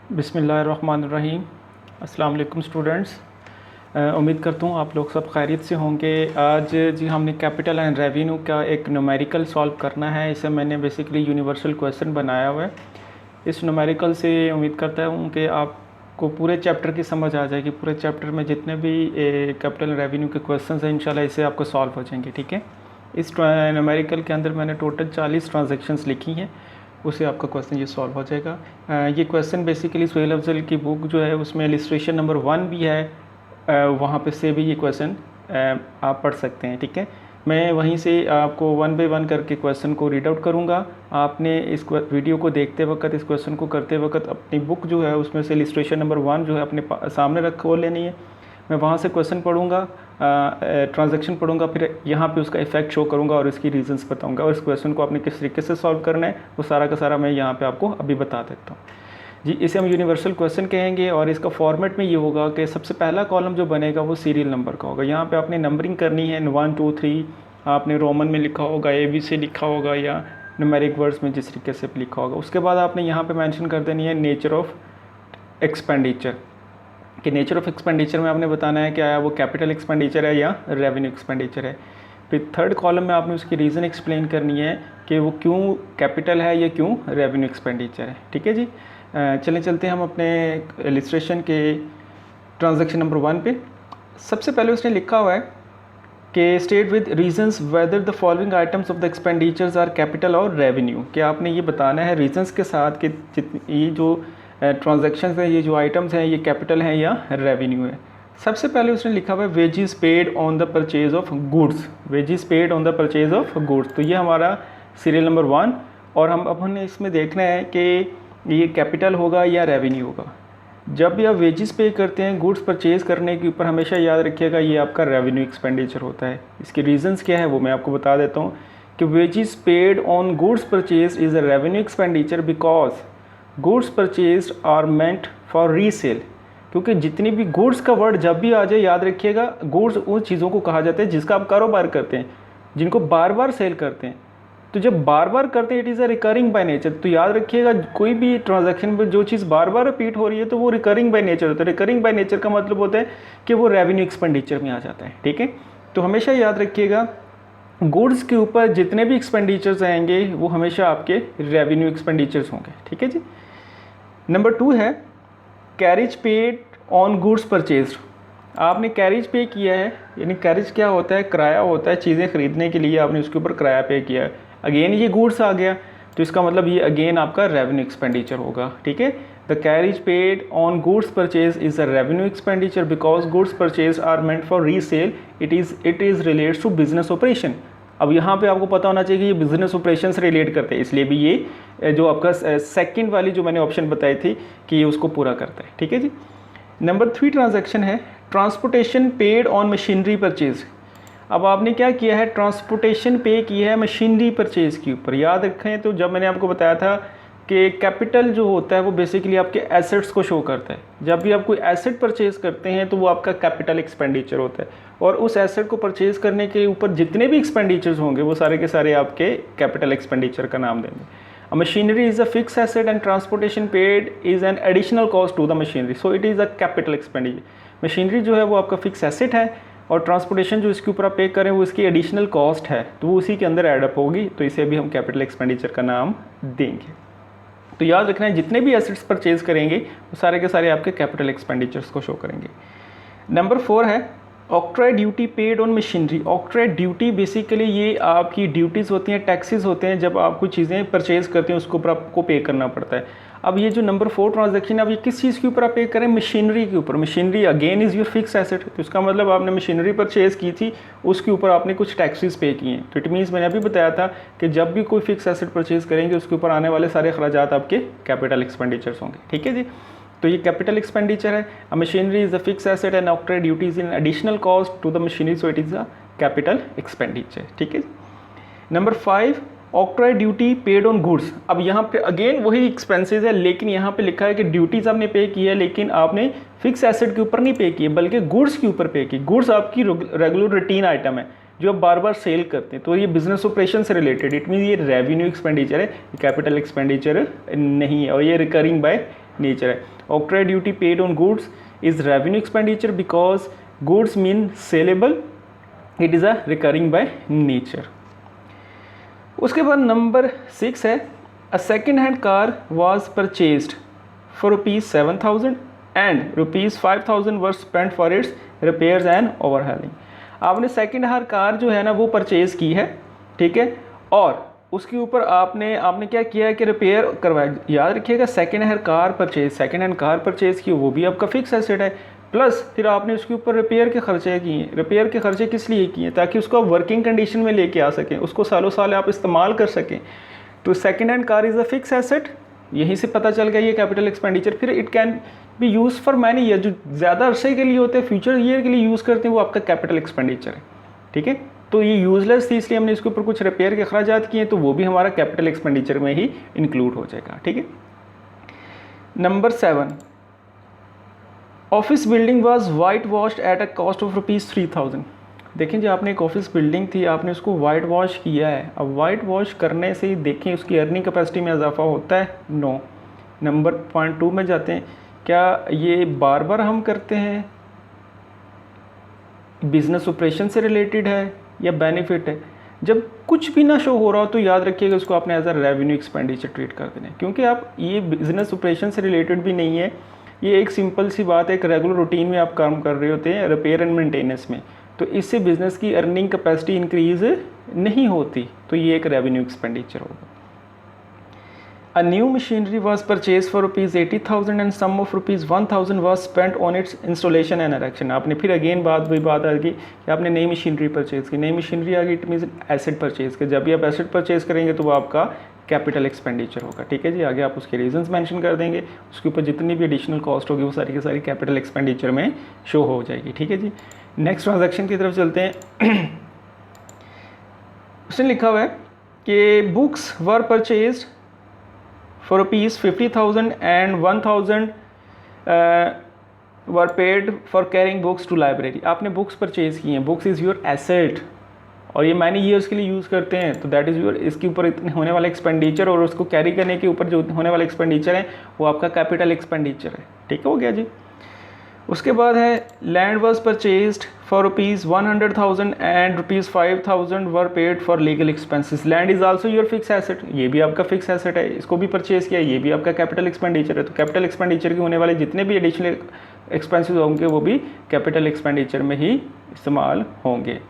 बिस्मिल्लाहिर्रहमानिर्रहीम। अस्सलाम वालेकुम स्टूडेंट्स। उम्मीद करता हूँ आप लोग सब खैरियत से होंगे। आज जी हमने कैपिटल एंड रेवेन्यू का एक न्यूमेरिकल सॉल्व करना है। इसे मैंने बेसिकली यूनिवर्सल क्वेश्चन बनाया हुआ है। इस न्यूमेरिकल से उम्मीद करता हूँ कि आपको पूरे चैप्टर की समझ आ जाएगी। पूरे चैप्टर में जितने भी कैपिटल एंड रेवेन्यू के क्वेश्चन हैं इंशाल्लाह इससे आपको सॉल्व हो जाएंगे। ठीक है। इस न्यूमेरिकल के अंदर मैंने टोटल 40 ट्रांजेक्शन्स लिखी हैं, उससे आपका क्वेश्चन ये सॉल्व हो जाएगा। ये क्वेश्चन बेसिकली सुहेल अफजल की बुक जो है उसमें इलस्ट्रेशन नंबर 1 भी है, वहाँ पे से भी ये क्वेश्चन आप पढ़ सकते हैं। ठीक है। मैं वहीं से आपको 1 बाय 1 करके क्वेश्चन को रीड आउट करूँगा। आपने इस वीडियो को देखते वक्त, इस क्वेश्चन को करते वक्त अपनी बुक जो है उसमें से इलस्ट्रेशन नंबर 1 जो है अपने सामने रख खोल लेनी है। मैं वहाँ से क्वेश्चन पढ़ूँगा, ट्रांजैक्शन पढ़ूँगा, फिर यहाँ पे उसका इफेक्ट शो करूँगा और इसकी रीजंस बताऊँगा। और इस क्वेश्चन को आपने किस तरीके से सॉल्व करना है वो सारा का सारा मैं यहाँ पे आपको अभी बता देता हूँ जी। इसे हम यूनिवर्सल क्वेश्चन कहेंगे और इसका फॉर्मेट में ये होगा कि सबसे पहला कॉलम जो बनेगा वो सीरियल नंबर का होगा। यहाँ पे आपने नंबरिंग करनी है 1 2 3, आपने रोमन में लिखा होगा, ABC लिखा होगा या न्यूमेरिक वर्ड्स में जिस तरीके से भी लिखा होगा। उसके बाद आपने यहाँ पे मेंशन कर देनी है नेचर ऑफ एक्सपेंडिचर, कि नेचर ऑफ एक्सपेंडिचर में आपने बताना है क्या वो कैपिटल एक्सपेंडिचर है या रेवेन्यू एक्सपेंडिचर है। फिर थर्ड कॉलम में आपने उसकी रीज़न एक्सप्लेन करनी है कि वो क्यों कैपिटल है या क्यों रेवेन्यू एक्सपेंडिचर है। ठीक है जी। चलें चलते हैं हम अपने इलस्ट्रेशन के ट्रांजैक्शन नंबर 1 पे। सबसे पहले उसने लिखा हुआ है कि state with reasons whether the following items of the expenditures are capital और रेवेन्यू। कि आपने ये बताना है रीजंस के साथ कि ये जो ट्रांजैक्शंस हैं, ये जो आइटम्स हैं, ये कैपिटल हैं या रेवेन्यू है। सबसे पहले उसने लिखा हुआ है wages paid on the purchase of goods, wages paid on the purchase of goods. तो ये हमारा सीरियल नंबर 1 और अब हमने इसमें देखना है कि ये कैपिटल होगा या रेवेन्यू होगा। जब भी आप वेजेस पे करते हैं गुड्स परचेज करने के ऊपर, हमेशा याद रखिएगा ये आपका रेवेन्यू एक्सपेंडिचर होता है। इसके रीजंस क्या है वो मैं आपको बता देता हूँ कि wages paid on goods purchase is a revenue expenditure because goods purchase are meant for resale. क्योंकि जितनी भी गुड्स का वर्ड जब भी आ जाए याद रखिएगा, गुड्स उन चीज़ों को कहा जाता है जिसका आप कारोबार करते हैं, जिनको बार बार सेल करते हैं। तो जब बार बार करते हैं it is a recurring by nature. तो याद रखिएगा कोई भी ट्रांजैक्शन में जो चीज़ बार बार रिपीट हो रही है तो वो रिकरिंग बाय नेचर होता है। रिकरिंग बाय नेचर का मतलब होता है कि वो रेवेन्यू एक्सपेंडिचर में आ जाता है। ठीक है। तो हमेशा याद रखिएगा गुड्स के ऊपर जितने भी एक्सपेंडिचर्स आएंगे वो हमेशा आपके रेवेन्यू एक्सपेंडिचर्स होंगे। ठीक है जी। नंबर 2 है carriage paid on goods purchase. आपने कैरेज पे किया है, यानी कैरेज क्या होता है, किराया होता है। चीज़ें ख़रीदने के लिए आपने उसके ऊपर किराया पे किया है। अगेन ये गुड्स आ गया तो इसका मतलब ये अगेन आपका रेवेन्यू एक्सपेंडिचर होगा। ठीक है। The carriage paid on goods purchase is a revenue expenditure because goods purchase are meant for resale. It is relates to business operation. अब यहाँ पे आपको पता होना चाहिए कि ये बिज़नेस ऑपरेशन से रिलेट करते हैं, इसलिए भी ये जो आपका सेकंड वाली जो मैंने ऑप्शन बताई थी कि ये उसको पूरा करता है। ठीक है जी। नंबर 3 ट्रांजैक्शन है transportation paid on machinery purchase. अब आपने क्या किया है, ट्रांसपोर्टेशन पे किया है मशीनरी परचेज के ऊपर। याद रखें तो जब मैंने आपको बताया था कि कैपिटल जो होता है वो बेसिकली आपके एसेट्स को शो करता है। जब भी आप कोई एसेट परचेज करते हैं तो वो आपका कैपिटल एक्सपेंडिचर होता है और उस एसेट को परचेज करने के ऊपर जितने भी एक्सपेंडिचर्स होंगे वो सारे के सारे आपके कैपिटल एक्सपेंडिचर का नाम देंगे। Machinery is a fix asset and transportation paid is an additional cost to the machinery, so it is a capital expenditure. Machinery जो है वो आपका फिक्स एसेट है और ट्रांसपोर्टेशन जो इसके ऊपर आप पे करें वो इसकी एडिशनल कॉस्ट है, तो वो उसी के अंदर एडअप होगी, तो इसे भी हम कैपिटल एक्सपेंडिचर का नाम देंगे। तो याद रखना है जितने भी एसेट्स परचेज करेंगे वो सारे के सारे आपके कैपिटल एक्सपेंडिचर्स को शो करेंगे। नंबर 4 है octroi duty paid on machinery. Octroi duty basically ये आपकी ड्यूटीज़ होती हैं, टैक्सेस होते हैं। जब आप कोई चीज़ें परचेज करते हैं उसके ऊपर आपको पे करना पड़ता है। अब ये जो नंबर 4 ट्रांजैक्शन, अब ये किस चीज़ के ऊपर आप पे करें, मशीनरी के ऊपर। Machinery again is your fix asset, तो इसका मतलब आपने मशीनरी परचेज की थी उसके ऊपर आपने कुछ टैक्सेस पे किए हैं। तो इट मीन्स मैंने अभी बताया था कि जब भी कोई फिक्स एसेट परचेज करेंगे उसके ऊपर आने वाले सारे अखराजात आपके कैपिटल एक्सपेंडिचर्स होंगे। ठीक है जी। तो ये कैपिटल एक्सपेंडिचर है। A machinery is a fix asset and octroi duties in additional cost to the machinery, so it is a capital expenditure. ठीक है। Number 5 octroi duty paid on goods. अब यहाँ पे अगेन वही एक्सपेंसेस है, लेकिन यहाँ पे लिखा है कि ड्यूटीज़ आपने पे की है लेकिन आपने फिक्स एसेट के ऊपर नहीं पे की है बल्कि गुड्स के ऊपर पे की। गुड्स आपकी रेगुलर रूटीन आइटम है जो आप बार बार सेल करते हैं, तो ये बिजनेस ऑपरेशन से रिलेटेड, इट मीन ये रेवेन्यू एक्सपेंडिचर है, कैपिटल एक्सपेंडिचर नहीं है और ये रिकरिंग बाय नेचर है। Octroi duty paid on goods is revenue expenditure because goods mean saleable, it is a recurring by nature. उसके बाद नंबर 6 है, a second hand car was purchased for ₹7,000 and ₹5,000 were spent for its repairs and overhauling. आपने second hand car जो है ना वो purchase की है, ठीक है, और उसके ऊपर आपने क्या किया है कि रिपेयर करवाया। याद रखिएगा सेकेंड हैंड कार परचेज़ की, वो भी आपका फिक्स एसेट है, प्लस फिर आपने उसके ऊपर रिपेयर के खर्चे किए। रिपेयर के खर्चे किस लिए किए? ताकि उसको आप वर्किंग कंडीशन में लेके आ सकें, उसको सालों साल आप इस्तेमाल कर सकें। तो second hand car is a fix asset, यहीं से पता चल गया ये कैपिटल एक्सपेंडिचर। फिर it can be use for many year, जो ज़्यादा अरसे के लिए होते हैं, फ्यूचर ईयर के लिए यूज़ करते हैं, वो आपका कैपिटल एक्सपेंडिचर है, ठीक है। तो ये यूजलेस थी इसलिए हमने इसके ऊपर कुछ रिपेयर के अखराजात किए, तो वो भी हमारा कैपिटल एक्सपेंडिचर में ही इंक्लूड हो जाएगा, ठीक है। Number 7, office building was white washed at a cost of ₹3,000। देखें जो आपने एक ऑफिस बिल्डिंग थी, आपने उसको वाइट वॉश किया है। अब वाइट वॉश करने से देखें उसकी अर्निंग कैपेसिटी में इजाफा होता है? नो। नंबर पॉइंट 2 में जाते हैं, क्या ये बार बार हम करते हैं? बिजनेस ऑपरेशन से रिलेटेड है या बेनिफिट है? जब कुछ भी ना शो हो रहा हो तो याद रखिएगा उसको आपने as a revenue expenditure treat कर देना है, क्योंकि आप ये बिजनेस ऑपरेशन से रिलेटेड भी नहीं है, ये एक सिंपल सी बात है, एक रेगुलर रूटीन में आप काम कर रहे होते हैं रिपेयर एंड मेंटेनेंस में, तो इससे बिज़नेस की अर्निंग कैपेसिटी इंक्रीज़ नहीं होती, तो ये एक रेवेन्यू एक्सपेंडिचर होगा। A new machinery was purchase for ₹80,000 and sum of ₹1,000 was spent on its installation and erection. आपने फिर अगेन वही बात आ गई कि आपने नई मशीनरी परचेज़ की, नई मशीनरी आ गई, इट मीन्स एसेट परचेज़ की। जब भी आप एसेट परचेज़ करेंगे तो वो आपका कैपिटल एक्सपेंडिचर होगा, ठीक है जी। आगे आप उसके रीजंस मेंशन कर देंगे, उसके ऊपर जितनी भी एडिशनल कॉस्ट होगी वो सारी की सारी कैपिटल एक्सपेंडिचर में शो हो जाएगी, ठीक है जी। नेक्स्ट ट्रांजैक्शन की तरफ चलते हैं। उसने लिखा हुआ है कि books were purchased for ₹50,000 and 1,000 were paid for carrying books to library. आपने बुक्स परचेज़ की हैं, बुक्स इज़ योर एसेट और ये मैनी ईयर्स के लिए यूज़ करते हैं, तो दैट इज़ योर, इसके ऊपर इतने होने वाला एक्सपेंडिचर और उसको कैरी करने के ऊपर जो होने वाला एक्सपेंडिचर है वो आपका कैपिटल एक्सपेंडिचर है, ठीक हो गया जी। उसके बाद है land was purchased for ₹100,000 and ₹5,000 were paid for legal expenses. Land is also your fix asset, ये भी आपका फिक्स एसेट है, इसको भी परचेज़ किया, ये भी आपका कैपिटल एक्सपेंडिचर है। तो कैपिटल एक्सपेंडिचर के होने वाले जितने भी एडिशनल एक्सपेंसेस होंगे वो भी कैपिटल एक्सपेंडिचर में ही इस्तेमाल होंगे।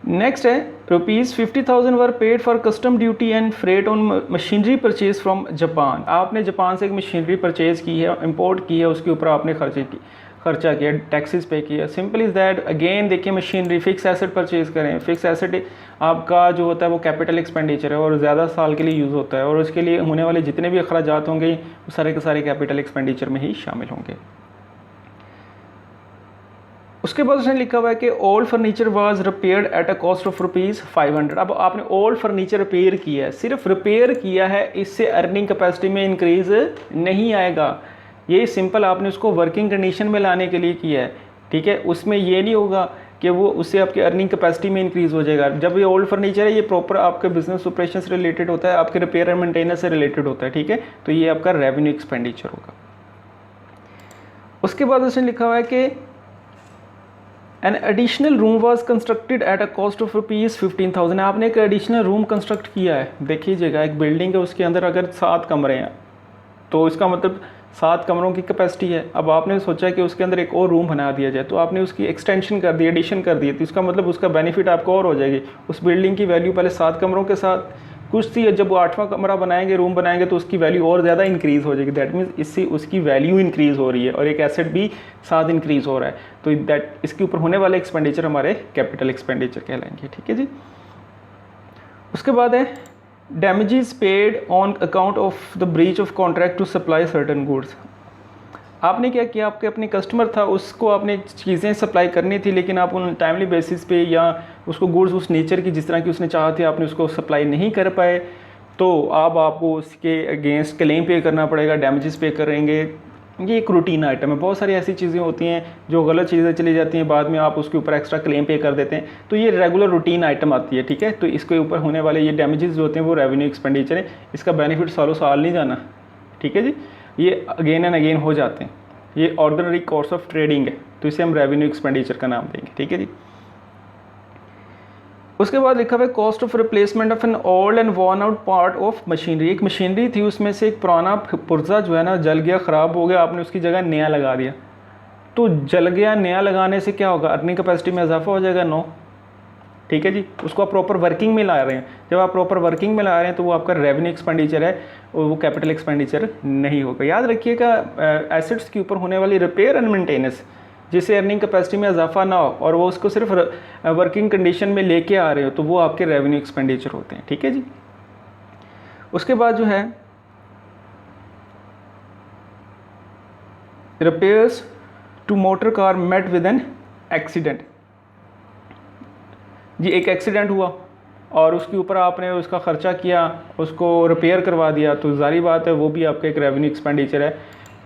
नेक्स्ट है ₹50,000 वर paid for custom duty and freight on machinery purchase from Japan. आपने जापान से एक मशीनरी परचेज़ की है, इंपोर्ट की है, उसके ऊपर आपने खर्चा किया, टैक्सेस पे किया। Simple is that. अगेन देखिए मशीनरी फिक्स एसेट परचेज़ करें, फिक्स एसेट आपका जो होता है वो कैपिटल एक्सपेंडिचर है और ज़्यादा साल के लिए यूज़ होता है और उसके लिए होने वाले जितने भी अखराजात होंगे वो सारे के सारे कैपिटल एक्सपेंडिचर में ही शामिल होंगे। उसके बाद उसने लिखा हुआ है कि old furniture was repaired at a cost of ₹500। अब आपने ओल्ड फर्नीचर रिपेयर किया है, सिर्फ रिपेयर किया है, इससे अर्निंग कैपेसिटी में इंक्रीज़ नहीं आएगा। ये सिंपल आपने उसको वर्किंग कंडीशन में लाने के लिए किया है, ठीक है। उसमें ये नहीं होगा कि वो उससे आपकी अर्निंग कैपेसिटी में इंक्रीज़ हो जाएगा। जब ये ओल्ड फर्नीचर है ये प्रॉपर आपके बिजनेस ऑपरेशन से रिलेटेड होता है, आपके रिपेयर एंड मेंटेनेंस से रिलेटेड होता है, ठीक है। तो ये आपका रेवेन्यू एक्सपेंडिचर होगा। उसके बाद उसने लिखा हुआ है कि an additional room was constructed at a cost of ₹15,000। आपने एक एडिशनल रूम कंस्ट्रक्ट किया है। देखिएगा एक बिल्डिंग है, उसके अंदर अगर 7 कमरे हैं तो इसका मतलब 7 कमरों की कैपेसिटी है। अब आपने सोचा कि उसके अंदर एक और रूम बना दिया जाए, तो आपने उसकी एक्सटेंशन कर दी, एडिशन कर दी, तो इसका मतलब उसका बेनिफिट आपको और हो जाएगी। उस बिल्डिंग की वैल्यू पहले 7 कमरों के साथ कुछ थी, जब वो 8वां कमरा बनाएंगे, रूम बनाएंगे, तो उसकी वैल्यू और ज़्यादा इंक्रीज़ हो जाएगी। दैट मीन्स इससे उसकी वैल्यू इंक्रीज़ हो रही है और एक एसेट भी साथ इंक्रीज़ हो रहा है, तो दैट इसके ऊपर होने वाले एक्सपेंडिचर हमारे कैपिटल एक्सपेंडिचर कहलाएंगे, ठीक है जी। उसके बाद है damages paid on account of the breach of contract to supply certain goods. आपने क्या किया, आपके अपने कस्टमर था, उसको आपने चीज़ें सप्लाई करनी थी, लेकिन आप उन टाइमली बेसिस पे या उसको गुड्स उस नेचर की जिस तरह की उसने चाहा थी आपने उसको सप्लाई नहीं कर पाए, तो अब आपको उसके अगेंस्ट क्लेम पे करना पड़ेगा, डैमेजेस पे करेंगे। ये एक रूटीन आइटम है। बहुत सारी ऐसी चीज़ें होती हैं जो गलत चीज़ें चली जाती हैं, बाद में आप उसके ऊपर एक्स्ट्रा क्लेम पे कर देते हैं, तो ये रेगुलर रूटीन आइटम आती है, ठीक है। तो इसके ऊपर होने वाले ये डैमेजेस जो होते हैं वो रेवेन्यू एक्सपेंडिचर है, इसका बेनिफिट सालों साल नहीं जाना, ठीक है जी, ये अगेन एंड अगेन हो जाते हैं, ये ऑर्डिनरी कोर्स ऑफ ट्रेडिंग है, तो इसे हम रेवेन्यू एक्सपेंडिचर का नाम देंगे, ठीक है जी। उसके बाद लिखा हुआ है cost of replacement of an old and worn out part of machinery. एक मशीनरी थी, उसमें से एक पुराना पुर्जा जो है ना जल गया, ख़राब हो गया, आपने उसकी जगह नया लगा दिया। तो जल गया, नया लगाने से क्या होगा, अर्निंग कैपेसिटी में इजाफा हो जाएगा? नो, ठीक है जी। उसको आप प्रॉपर वर्किंग में ला रहे हैं, जब आप प्रॉपर वर्किंग में ला रहे हैं तो वो आपका रेवेन्यू एक्सपेंडिचर है और वो कैपिटल एक्सपेंडिचर नहीं होगा। याद रखिएगा, एसेट्स के ऊपर होने वाली रिपेयर एंड मेंटेनेंस जिससे अर्निंग कैपेसिटी में इजाफा ना हो और वो उसको सिर्फ वर्किंग कंडीशन में लेके आ रहे हो, तो वो आपके रेवेन्यू एक्सपेंडिचर होते हैं, ठीक है जी। उसके बाद जो है repairs to motor car met with an accident जी, एक एक्सीडेंट हुआ और उसके ऊपर आपने उसका ख़र्चा किया, उसको रिपेयर करवा दिया, तो जारी बात है वो भी आपका एक रेवेन्यू एक्सपेंडिचर है।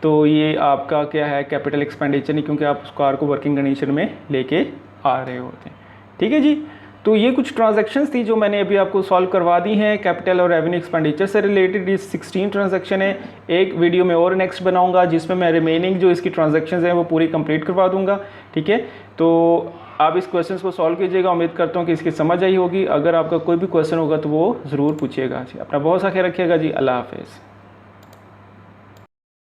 तो ये आपका क्या है, कैपिटल एक्सपेंडिचर नहीं, क्योंकि आप उस कार को वर्किंग कंडीशन में लेके आ रहे होते हैं, ठीक है जी। तो ये कुछ ट्रांजैक्शंस थी जो मैंने अभी आपको सॉल्व करवा दी हैं कैपिटल और रेवेन्यू एक्सपेंडिचर से रिलेटेड। ये 16 ट्रांजैक्शन है। एक वीडियो में और नेक्स्ट बनाऊंगा जिसमें मैं रिमेनिंग जो इसकी ट्रांजैक्शंस हैं वो पूरी कंप्लीट करवा दूंगा, ठीक है। तो आप इस क्वेश्चन को सॉल्व कीजिएगा, उम्मीद करता हूँ कि इसकी समझ आई होगी। अगर आपका कोई भी क्वेश्चन होगा तो वो ज़रूर पूछिएगा जी। अपना बहुत सा ख्याल रखिएगा जी, अल्लाह हाफिज़।